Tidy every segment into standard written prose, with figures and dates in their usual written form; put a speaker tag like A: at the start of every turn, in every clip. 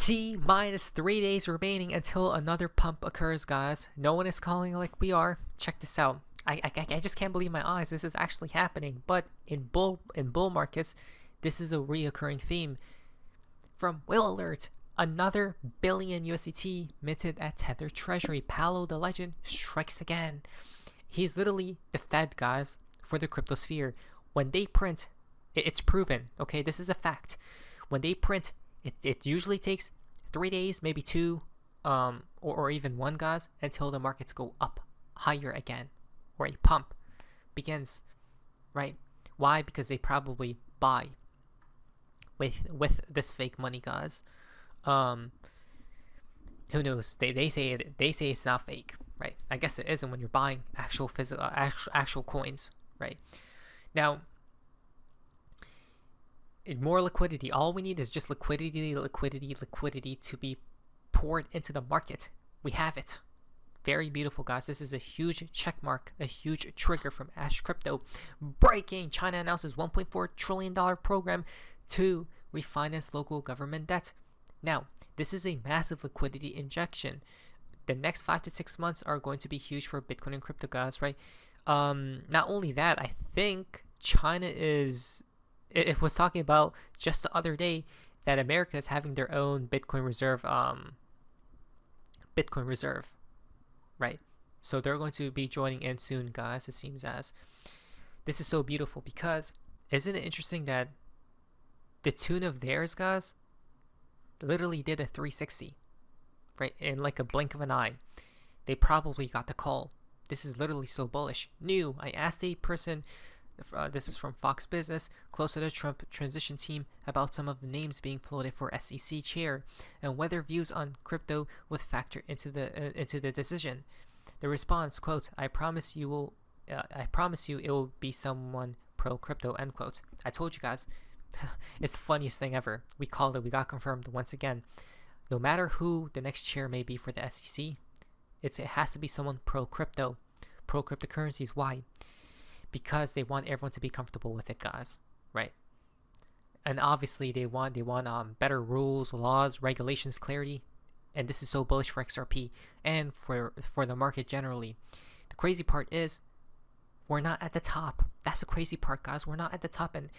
A: T-minus 3 days remaining until another pump occurs, guys. No one is calling like we are. Check this out. I just can't believe my eyes. This is actually happening. But in bull markets, this is a reoccurring theme. From Will Alert, another billion USDT minted at Tether Treasury. Paolo the Legend strikes again. He's literally the Fed, guys, for the crypto sphere. When they print, it's proven. Okay, this is a fact. When they print, it usually takes 3 days, maybe 2, or even 1, guys, until the markets go up higher again, or a pump begins, right? Why? Because they probably buy with this fake money, guys. Who knows? They say it's not fake, right? I guess it isn't when you're buying actual physical actual coins, right? Now, more liquidity. All we need is just liquidity to be poured into the market. We have it. Very beautiful, guys. This is a huge check mark, a huge trigger from Ash Crypto. Breaking: China announces $1.4 trillion program to refinance local government debt. Now, this is a massive liquidity injection. The next 5 to 6 months are going to be huge for Bitcoin and crypto, guys, right? Not only that, I think China is... It was talking about just the other day that America is having their own Bitcoin reserve, right? So they're going to be joining in soon, guys. It seems as this is so beautiful because isn't it interesting that the tune of theirs, guys, literally did a 360, right? In like a blink of an eye. They probably got the call. This is literally so bullish. New. I asked a person. This is from Fox Business, close to the Trump transition team, about some of the names being floated for SEC chair and whether views on crypto would factor into the decision. The response, quote, I promise you it will be someone pro crypto, end quote. I told you guys, it's the funniest thing ever. We called it. We got confirmed once again. No matter who the next chair may be for the SEC, it has to be someone pro crypto, pro cryptocurrencies. Why? Because they want everyone to be comfortable with it, guys, right? And obviously they want better rules, laws, regulations, clarity, and this is so bullish for XRP and for the market generally. The crazy part is we're not at the top. That's the crazy part, guys. We're not at the top, and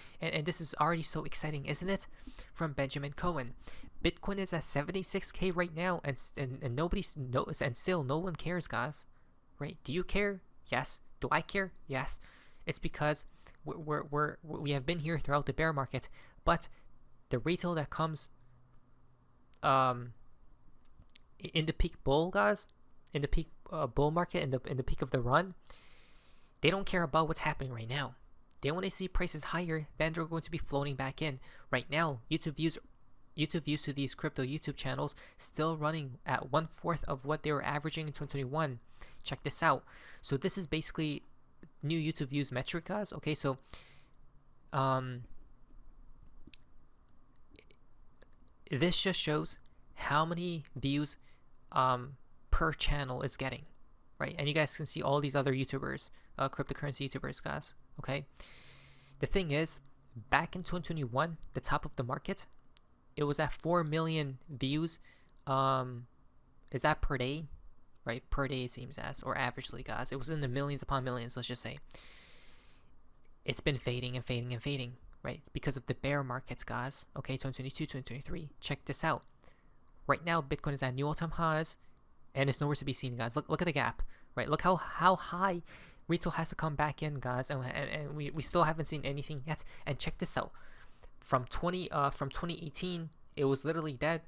A: this is already so exciting, isn't it? From Benjamin Cohen, Bitcoin is at 76K right now, and nobody knows, and still no one cares, guys. Right? Do you care? Yes. Do I care? Yes. It's because we have been here throughout the bear market, but the retail that comes in the peak bull, guys, in the peak bull market, in the peak of the run, they don't care about what's happening right now. They want to see prices higher, then they're going to be floating back in. Right now, YouTube views to these crypto YouTube channels still running at 1/4 of what they were averaging in 2021. Check this out. So this is basically new YouTube views metric, guys. Okay, so this just shows how many views per channel is getting, right? And you guys can see all these other YouTubers, cryptocurrency YouTubers, guys. Okay, the thing is, back in 2021, the top of the market, it was at 4 million views. Is that per day? Right, per day it seems as, or averagely, guys. It was in the millions upon millions, let's just say. It's been fading and fading and fading, right? Because of the bear markets, guys. Okay, 2022, 2023. Check this out. Right now, Bitcoin is at new all-time highs, and it's nowhere to be seen, guys. Look at the gap, right? Look how high retail has to come back in, guys, and we still haven't seen anything yet. And check this out. From 2018, it was literally dead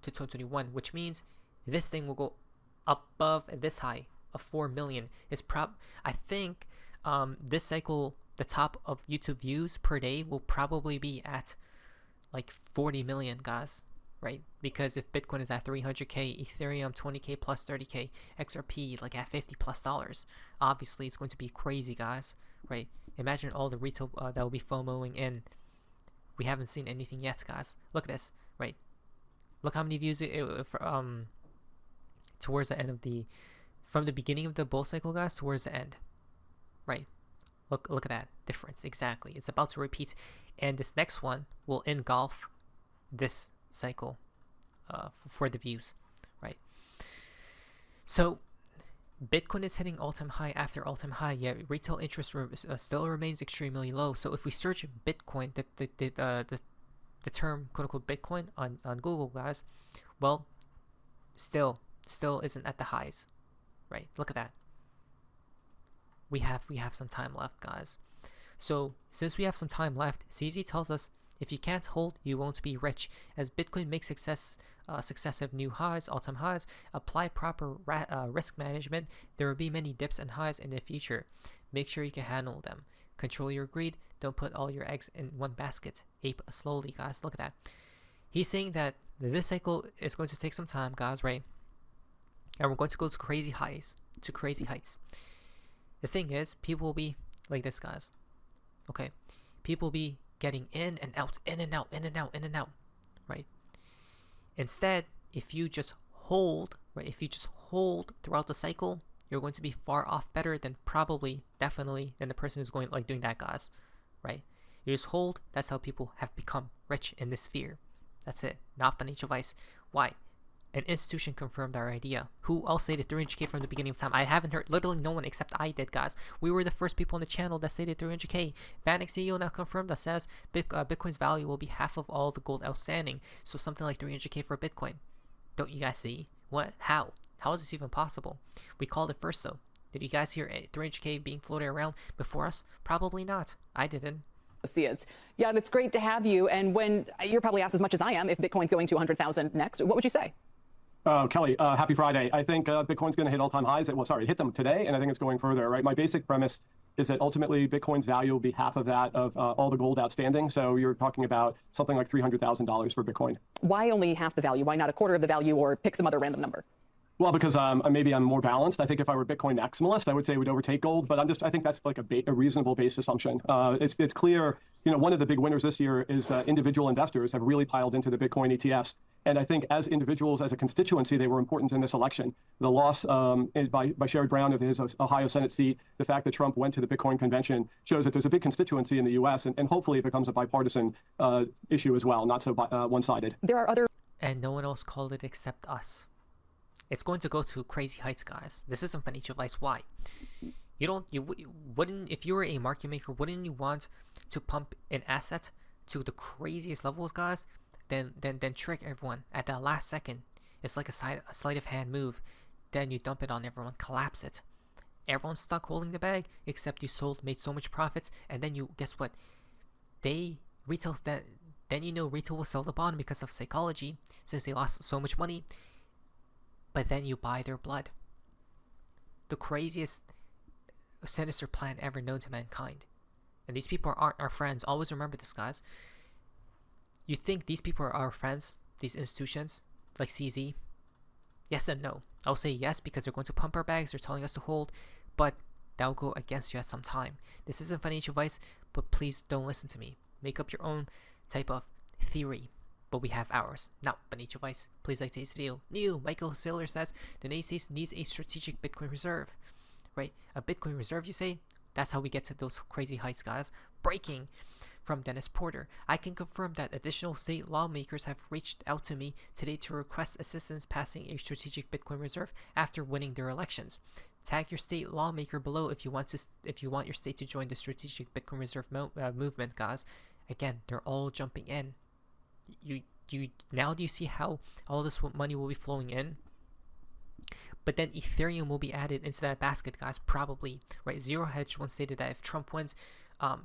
A: to 2021, which means this thing will go above this high of 4 million. I think this cycle, the top of YouTube views per day will probably be at like 40 million, guys, right? Because if Bitcoin is at 300K, Ethereum 20K plus 30K, XRP like at $50+, obviously it's going to be crazy, guys, right? Imagine all the retail that will be FOMOing in. We haven't seen anything yet, guys. Look at this, right? Look how many views towards the end of from the beginning of the bull cycle, guys, towards the end, right? Look at that difference. Exactly. It's about to repeat, and this next one will engulf this cycle. for the views, right? So Bitcoin is hitting all-time high after all-time high, yet retail interest still remains extremely low. So if we search Bitcoin, the term quote-unquote Bitcoin on Google, guys, well, still isn't at the highs, right? Look at that. We have some time left, guys. So since we have some time left, CZ tells us if you can't hold, you won't be rich. As Bitcoin makes successive new highs, all-time highs, apply proper risk management. There will be many dips and highs in the future. Make sure you can handle them. Control your greed. Don't put all your eggs in one basket. Ape slowly, guys. Look at that. He's saying that this cycle is going to take some time, guys, right? And we're going to go to crazy highs, to crazy heights. The thing is, people will be like this, guys. Okay, people will be getting in and out, in and out, in and out, in and out, right? Instead, if you just hold, right? If you just hold throughout the cycle, you're going to be far off better than definitely than the person who's going like doing that, guys, right? You just hold. That's how people have become rich in this sphere. That's it. Not financial advice. Why? An institution confirmed our idea. Who else stated 300K from the beginning of time? I haven't heard, literally no one except I did, guys. We were the first people on the channel that stated 300K. Vanek CEO now confirmed that says Bitcoin's value will be half of all the gold outstanding. So something like 300K for Bitcoin. Don't you guys see? What? How? How is this even possible? We called it first though. Did you guys hear 300K being floated around before us? Probably not. I didn't.
B: See it. Yeah, and it's great to have you. And when you're probably asked as much as I am if Bitcoin's going to 100,000 next, what would you say?
C: Kelly, happy Friday. I think Bitcoin's going to hit all-time highs. Hit them today, and I think it's going further, right? My basic premise is that ultimately Bitcoin's value will be half of that of all the gold outstanding. So you're talking about something like $300,000 for Bitcoin.
B: Why only half the value? Why not a quarter of the value, or pick some other random number?
C: Well, because maybe I'm more balanced. I think if I were Bitcoin maximalist, I would say it would overtake gold. But I think that's like a reasonable base assumption. It's clear, one of the big winners this year is individual investors have really piled into the Bitcoin ETFs. And I think as individuals, as a constituency, they were important in this election. The loss by Sherrod Brown of his Ohio Senate seat, the fact that Trump went to the Bitcoin convention shows that there's a big constituency in the U.S. And hopefully it becomes a bipartisan issue as well, not so one-sided.
B: There are other...
A: And no one else called it except us. It's going to go to crazy heights, guys. This isn't financial advice. Why? You wouldn't, if you were a market maker, wouldn't you want to pump an asset to the craziest levels, guys? Then trick everyone at that last second. It's like a sleight of hand move. Then you dump it on everyone, collapse it. Everyone's stuck holding the bag, except you made so much profits, and then guess what? Then retail will sell the bond because of psychology, since they lost so much money. But then you buy their blood. The craziest, sinister plan ever known to mankind. And these people aren't our friends. Always remember this, guys. You think these people are our friends, these institutions, like CZ? Yes and no. I'll say yes because they're going to pump our bags, they're telling us to hold, but that'll go against you at some time. This isn't financial advice, but please don't listen to me. Make up your own type of theory. But we have ours, not financial advice. Please like today's video. New Michael Saylor says the United States needs a strategic Bitcoin reserve. Right? A Bitcoin reserve, you say? That's how we get to those crazy heights, guys. Breaking from Dennis Porter. I can confirm that additional state lawmakers have reached out to me today to request assistance passing a strategic Bitcoin reserve after winning their elections. Tag your state lawmaker below if you want your state to join the strategic Bitcoin reserve movement, guys. Again, they're all jumping in. Now do you see how all this money will be flowing in? But then Ethereum will be added into that basket, guys, probably, right? Zero Hedge once stated that if Trump wins,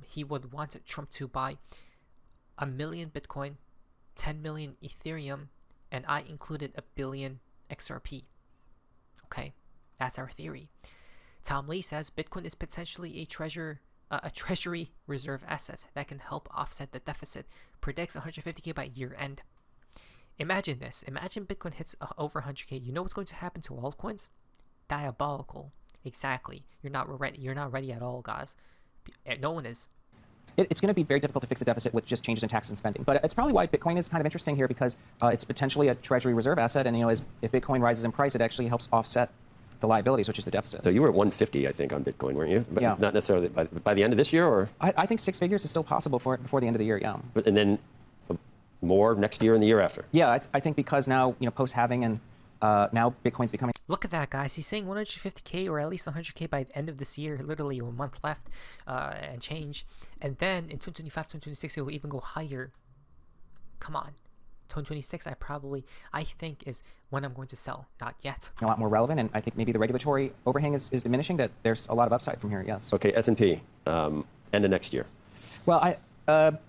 A: he would want Trump to buy 1 million Bitcoin, 10 million Ethereum, and I included 1 billion XRP. Okay, that's our theory. Tom Lee says Bitcoin is potentially a treasury reserve asset that can help offset the deficit. Predicts 150K by year end. Imagine this. Imagine Bitcoin hits over 100K. You know what's going to happen to altcoins? Diabolical. Exactly. You're not ready. You're not ready at all, guys. No one is.
D: It's going to be very difficult to fix the deficit with just changes in taxes and spending. But it's probably why Bitcoin is kind of interesting here, because it's potentially a treasury reserve asset. And, if Bitcoin rises in price, it actually helps offset the liabilities, which is the deficit.
E: So you were at 150, I think, on Bitcoin, weren't you? But
D: yeah.
E: Not necessarily by the end of this year, or?
D: I think 6 figures is still possible before the end of the year, yeah.
E: And then more next year and the year after.
D: Yeah, I think because now, post-halving and now Bitcoin's becoming...
A: Look at that, guys. He's saying 150K or at least 100K by the end of this year, literally a month left and change. And then in 2025, 2026, it will even go higher. Come on. 2026, I think is when I'm going to sell. Not yet.
D: A lot more relevant, and I think maybe the regulatory overhang is diminishing, that there's a lot of upside from here, yes.
E: Okay, S&P, end of next year.
D: Well,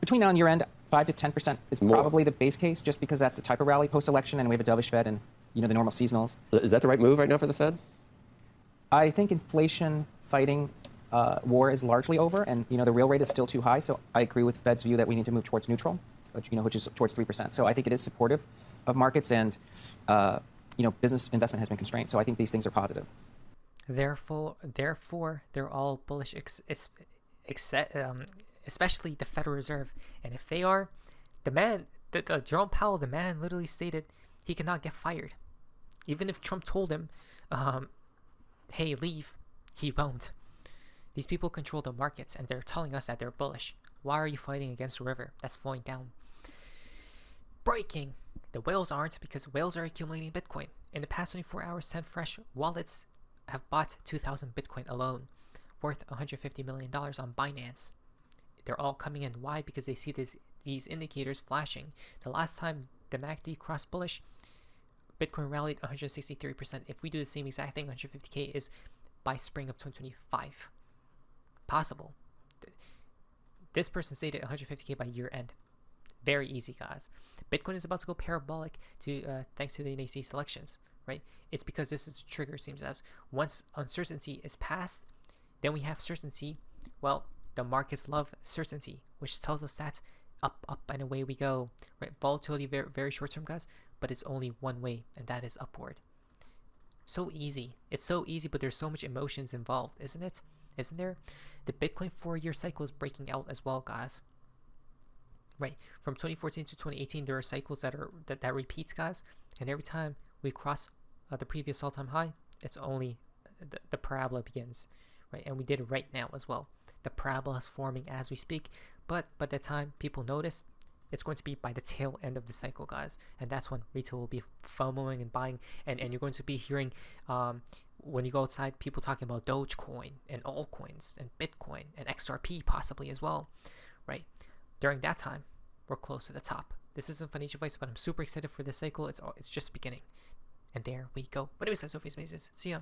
D: between now and year end, 5 to 10% is probably the base case, just because that's the type of rally post-election, and we have a dovish Fed and, the normal seasonals.
E: Is that the right move right now for the Fed?
D: I think inflation fighting war is largely over, and, the real rate is still too high, so I agree with Fed's view that we need to move towards neutral, which is towards 3%. So I think it is supportive of markets, and, business investment has been constrained, so I think these things are positive.
A: Therefore, they're all bullish, especially the Federal Reserve. And if they are, Jerome Powell, the man literally stated he cannot get fired. Even if Trump told him, hey, leave, he won't. These people control the markets, and they're telling us that they're bullish. Why are you fighting against a river that's flowing down? Breaking! The whales aren't, because whales are accumulating Bitcoin. In the past 24 hours, 10 fresh wallets have bought 2,000 Bitcoin alone, worth $150 million on Binance. They're all coming in. Why? Because they see these indicators flashing. The last time the MACD crossed bullish, Bitcoin rallied 163%. If we do the same exact thing, 150K is by spring of 2025. Possible. This person stated 150K by year end. Very easy, guys. Bitcoin is about to go parabolic thanks to the NAC selections, right? It's because this is the trigger, seems as. Once uncertainty is passed, then we have certainty. Well, the markets love certainty, which tells us that up, and away we go, right? Volatility, very, very short term, guys, but it's only one way, and that is upward. So easy. It's so easy, but there's so much emotions involved, isn't it? Isn't there? The Bitcoin 4-year cycle is breaking out as well, guys. Right, from 2014 to 2018, there are cycles that repeats, guys, and every time we cross the previous all-time high, it's only the parabola begins, right? And we did it right now as well. The parabola is forming as we speak, but by the time people notice, it's going to be by the tail end of the cycle, guys, and that's when retail will be FOMOing and buying, and you're going to be hearing when you go outside, people talking about Dogecoin and altcoins and Bitcoin and XRP possibly as well, right? During that time, we're close to the top. This isn't financial advice, but I'm super excited for this cycle. It's just beginning. And there we go. But anyways, that's Sophie's Mazes. See ya.